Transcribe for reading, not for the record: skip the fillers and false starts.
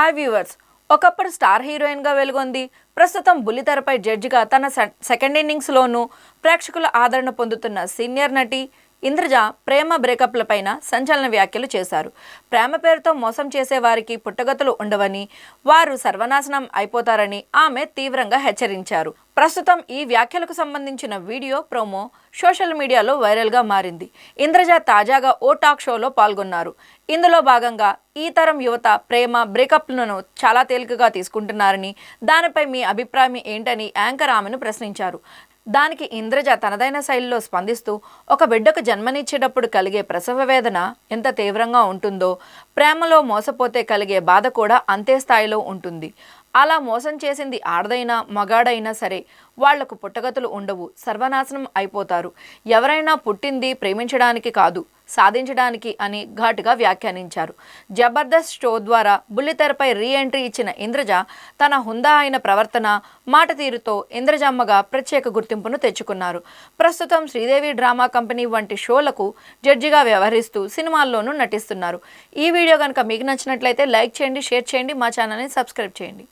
Hi viewers, ఒకప్పుడు star హీరోయిన్గా వెలుగొంది ప్రస్తుతం బుల్లితెరపై జడ్జిగా తన సెకండ్ ఇన్నింగ్స్లోనూ ప్రేక్షకుల ఆదరణ పొందుతున్న సీనియర్ నటి ఇంద్రజ ప్రేమ బ్రేకప్లపైన సంచలన వ్యాఖ్యలు చేశారు. ప్రేమ పేరుతో మోసం చేసే వారికి పుట్టగతులు ఉండవని, వారు సర్వనాశనం అయిపోతారని ఆమె తీవ్రంగా హెచ్చరించారు. ప్రస్తుతం ఈ వ్యాఖ్యలకు సంబంధించిన వీడియో ప్రోమో సోషల్ మీడియాలో వైరల్గా మారింది. ఇంద్రజ తాజాగా ఓ టాక్ షోలో పాల్గొన్నారు. ఇందులో భాగంగా ఈ తరం యువత ప్రేమ బ్రేకప్లను చాలా తేలికగా తీసుకుంటున్నారని, దానిపై మీ అభిప్రాయం ఏంటని యాంకర్ ఆమెను ప్రశ్నించారు. దానికి ఇంద్రజ తనదైన శైలిలో స్పందిస్తూ, ఒక బిడ్డకు జన్మనిచ్చేటప్పుడు కలిగే ప్రసవ వేదన ఎంత తీవ్రంగా ఉంటుందో, ప్రేమలో మోసపోతే కలిగే బాధ కూడా అంతే స్థాయిలో ఉంటుంది. అలా మోసం చేసింది ఆడదైనా మగాడైనా సరే వాళ్లకు పుట్టగతులు ఉండవు, సర్వనాశనం అయిపోతారు. ఎవరైనా పుట్టింది ప్రేమించడానికి కాదు, సాధించడానికి అని ఘాటుగా వ్యాఖ్యానించారు. జబర్దస్త్ షో ద్వారా బుల్లితెరపై రీ ఎంట్రీ ఇచ్చిన ఇంద్రజ తన హుందా అయిన ప్రవర్తన, మాట తీరుతో ఇంద్రజమ్మగా ప్రత్యేక గుర్తింపును తెచ్చుకున్నారు. ప్రస్తుతం శ్రీదేవి డ్రామా కంపెనీ వంటి షోలకు జడ్జిగా వ్యవహరిస్తూ సినిమాల్లోనూ నటిస్తున్నారు. ఈ వీడియో కనుక మీకు నచ్చినట్లయితే లైక్ చేయండి, షేర్ చేయండి, మా ఛానల్ని సబ్స్క్రైబ్ చేయండి.